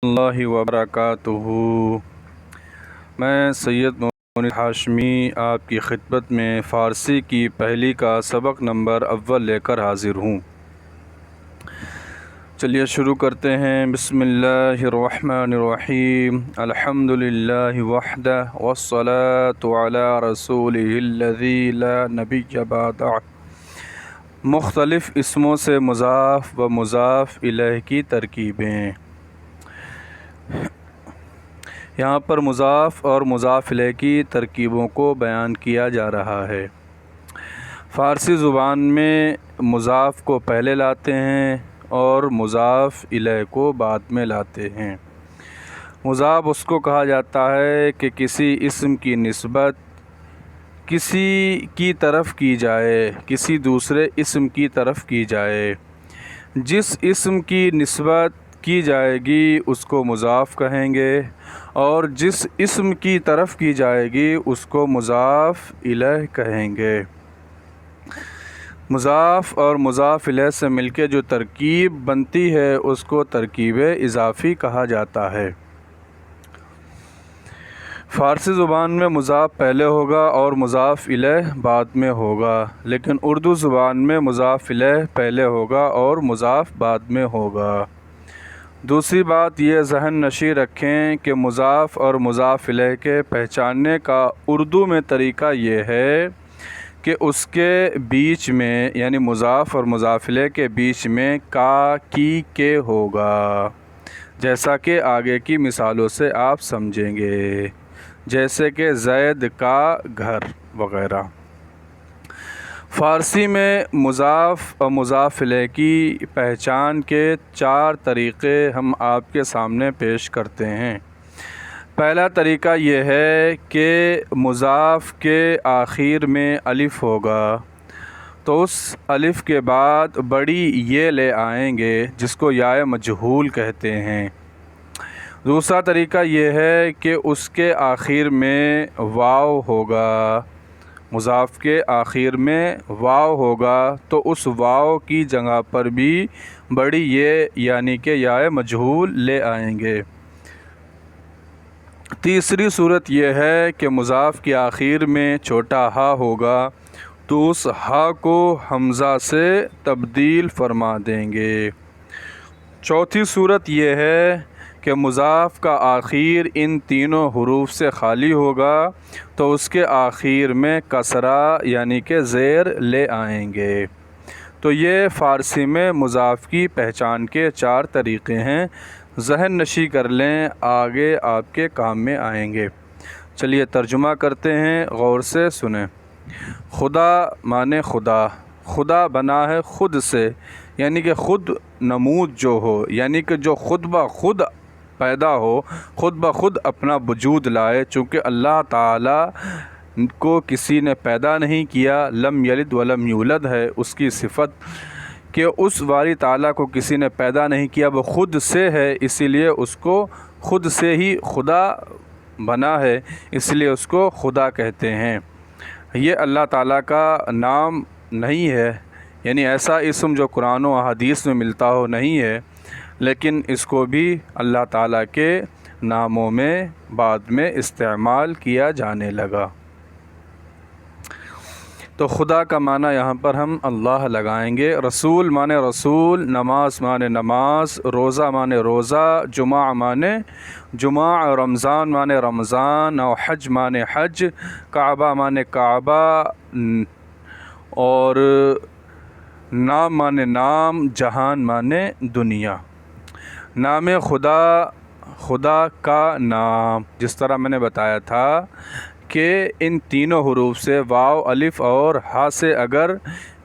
اللہ وبرکاتہ۔ میں سید مونیر ہاشمی آپ کی خدمت میں فارسی کی پہلی کا سبق نمبر اول لے کر حاضر ہوں۔ چلیے شروع کرتے ہیں۔ بسم اللہ الرحمن الرحیم۔ الحمد للہ وحدہ والصلاة علی رسولہ الذی لا نبی بعدہ۔ مختلف اسموں سے مضاف و مضاف الیہ کی ترکیبیں۔ یہاں پر مضاف اور مضاف الیہ کی ترکیبوں کو بیان کیا جا رہا ہے۔ فارسی زبان میں مضاف کو پہلے لاتے ہیں اور مضاف الیہ کو بعد میں لاتے ہیں۔ مضاف اس کو کہا جاتا ہے کہ کسی اسم کی نسبت کسی کی طرف کی جائے، کسی دوسرے اسم کی طرف کی جائے۔ جس اسم کی نسبت کی جائے گی اس کو مضاف کہیں گے، اور جس اسم کی طرف کی جائے گی اس کو مضاف الیہ کہیں گے۔ مضاف اور مضاف الیہ سے مل کے جو ترکیب بنتی ہے اس کو ترکیب اضافی کہا جاتا ہے۔ فارسی زبان میں مضاف پہلے ہوگا اور مضاف الیہ بعد میں ہوگا، لیکن اردو زبان میں مضاف الیہ پہلے ہوگا اور مضاف بعد میں ہوگا۔ دوسری بات یہ ذہن نشیں رکھیں کہ مضاف اور مضاف الیہ کے پہچاننے کا اردو میں طریقہ یہ ہے کہ اس کے بیچ میں، یعنی مضاف اور مضاف الیہ کے بیچ میں کا کی کے ہوگا، جیسا کہ آگے کی مثالوں سے آپ سمجھیں گے، جیسے کہ زید کا گھر وغیرہ۔ فارسی میں مضاف اور مضاف الیہ کی پہچان کے 4 طریقے ہم آپ کے سامنے پیش کرتے ہیں۔ پہلا طریقہ یہ ہے کہ مضاف کے آخر میں الف ہوگا تو اس الف کے بعد بڑی یہ لے آئیں گے جس کو یاء مجہول کہتے ہیں۔ دوسرا طریقہ یہ ہے کہ اس کے آخر میں واو ہوگا، مضاف کے آخر میں واو ہوگا تو اس واو کی جگہ پر بھی بڑی یہ یعنی کہ یاء مجہول لے آئیں گے۔ تیسری صورت یہ ہے کہ مضاف کے آخر میں چھوٹا ہا ہوگا تو اس ہا کو حمزہ سے تبدیل فرما دیں گے۔ چوتھی صورت یہ ہے کہ مضاف کا آخر ان تینوں حروف سے خالی ہوگا تو اس کے آخر میں کسرہ یعنی کہ زیر لے آئیں گے۔ تو یہ فارسی میں مضاف کی پہچان کے 4 طریقے ہیں۔ ذہن نشیں کر لیں، آگے آپ کے کام میں آئیں گے۔ چلیے ترجمہ کرتے ہیں، غور سے سنیں۔ خدا مانے خدا، خدا بنا ہے خود سے، یعنی کہ خود نمود جو ہو، یعنی کہ جو خود بخود پیدا ہو، خود بخود اپنا وجود لائے، چونکہ اللہ تعالی کو کسی نے پیدا نہیں کیا، لم یلد ولم یولد ہے اس کی صفت کہ اس باری تعالیٰ کو کسی نے پیدا نہیں کیا، وہ خود سے ہے، اسی لیے اس کو خود سے ہی خدا بنا ہے، اس لیے اس کو خدا کہتے ہیں۔ یہ اللہ تعالیٰ کا نام نہیں ہے، یعنی ایسا اسم جو قرآن و احادیث میں ملتا ہو نہیں ہے، لیکن اس کو بھی اللہ تعالیٰ کے ناموں میں بعد میں استعمال کیا جانے لگا۔ تو خدا کا معنی یہاں پر ہم اللہ لگائیں گے۔ رسول مانے رسول، نماز مانے نماز، روزہ مانے روزہ، جمعہ مانے جمعہ، رمضان مانے رمضان، اور حج مانے حج، کعبہ مانے کعبہ، اور نام مانے نام، جہان مانے دنیا۔ نام خدا، خدا کا نام، جس طرح میں نے بتایا تھا کہ ان تینوں حروف سے واو، الف اور ہا سے اگر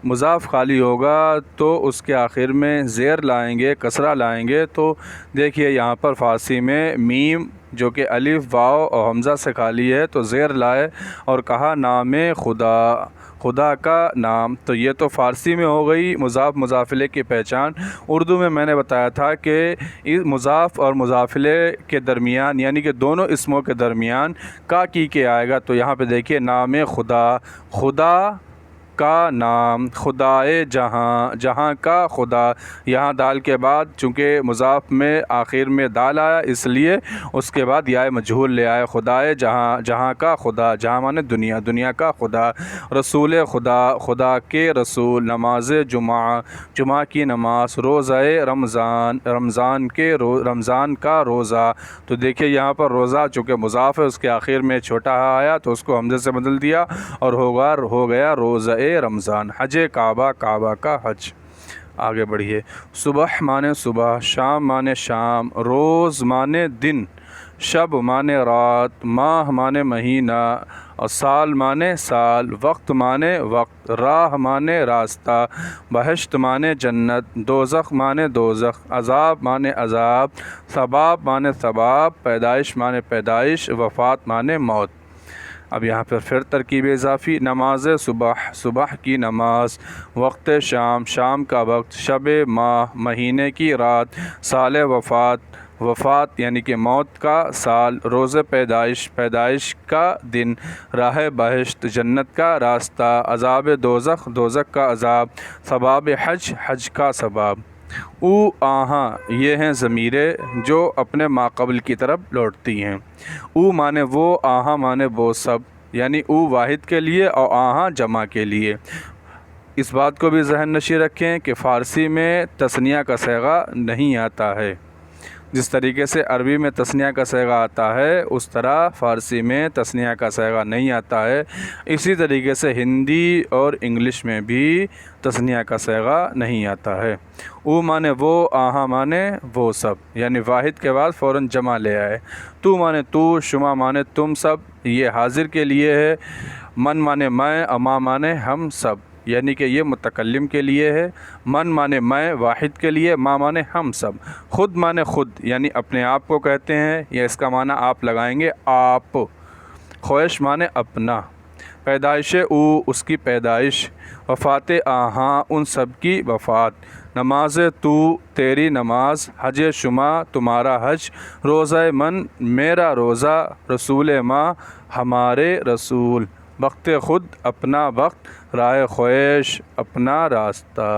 مضاف خالی ہوگا تو اس کے آخر میں زیر لائیں گے، کسرہ لائیں گے۔ تو دیکھیے یہاں پر فارسی میں میم جو کہ الف، واو اور حمزہ سے خالی ہے تو زیر لائے اور کہا نام خدا، خدا کا نام۔ تو یہ تو فارسی میں ہو گئی مضاف مضاف الیہ کی پہچان۔ اردو میں نے بتایا تھا کہ مضاف اور مضاف الیہ کے درمیان، یعنی کہ دونوں اسموں کے درمیان کا کی کے آئے گا۔ تو یہاں پہ دیکھیے نام خدا، خدا کا نام، خدائے جہاں، جہاں کا خدا، یہاں دال کے بعد چونکہ مضاف میں آخر میں دال آیا اس لیے اس کے بعد یا مجہول لے آئے، خدائے جہاں، جہاں کا خدا، جہاں مانے دنیا، دنیا کا خدا، رسول خدا، خدا کے رسول، نماز جمعہ، جمعہ کی نماز، روزہ رمضان، رمضان کے رمضان کا روزہ۔ تو دیکھیے یہاں پر روزہ چونکہ مضاف ہے اس کے آخر میں چھوٹا ہا آیا تو اس کو حمزے سے بدل دیا اور ہو گیا روزہ رمضان۔ حج کعبہ، کعبہ کا حج۔ آگے بڑھیے، صبح مانے صبح، شام مانے شام، روز مانے دن، شب مانے رات، ماہ مانے مہینہ، اور سال مانے سال، وقت مانے وقت، راہ مانے راستہ، بہشت مانے جنت، دوزخ مانے دوزخ، عذاب مانے عذاب، ثواب مانے ثواب، پیدائش مانے پیدائش، وفات مانے موت۔ اب یہاں پر پھر ترکیب اضافی، نماز صبح، صبح کی نماز، وقت شام، شام کا وقت، شب ماہ، مہینے کی رات، سال وفات، وفات یعنی کہ موت کا سال، روز پیدائش، پیدائش کا دن، راہ بہشت، جنت کا راستہ، عذاب دوزخ، دوزخ کا عذاب، ثواب حج، حج کا ثواب۔ او آہاں یہ ہیں ضمیریں جو اپنے ماقبل کی طرف لوٹتی ہیں۔ او مانے وہ، آہاں مانے وہ سب، یعنی او واحد کے لیے اور آہاں جمع کے لیے۔ اس بات کو بھی ذہن نشیں رکھیں کہ فارسی میں تثنیہ کا صیغہ نہیں آتا ہے، جس طریقے سے عربی میں تثنیہ کا صیغہ آتا ہے اس طرح فارسی میں تثنیہ کا صیغہ نہیں آتا ہے۔ اسی طریقے سے ہندی اور انگلش میں بھی تثنیہ کا صیغہ نہیں آتا ہے۔ او مانے وہ، آہاں مانے وہ سب، یعنی واحد کے بعد فوراً جمع لے آئے۔ تو مانے تو، شما مانے تم سب، یہ حاضر کے لیے ہے۔ من مانے میں، اما مانے ہم سب، یعنی کہ یہ متکلم کے لیے ہے۔ من مانے میں، واحد کے لیے، ما مانے ہم سب۔ خود مانے خود، یعنی اپنے آپ کو کہتے ہیں، یا اس کا معنی آپ لگائیں گے آپ۔ خویش مانے اپنا۔ پیدائش او، اس کی پیدائش۔ وفات آہاں، ان سب کی وفات۔ نماز تو، تیری نماز۔ حج شما، تمہارا حج۔ روزہ من، میرا روزہ۔ رسول ما، ہمارے رسول۔ وقت خود، اپنا وقت۔ راہ خویش، اپنا راستہ۔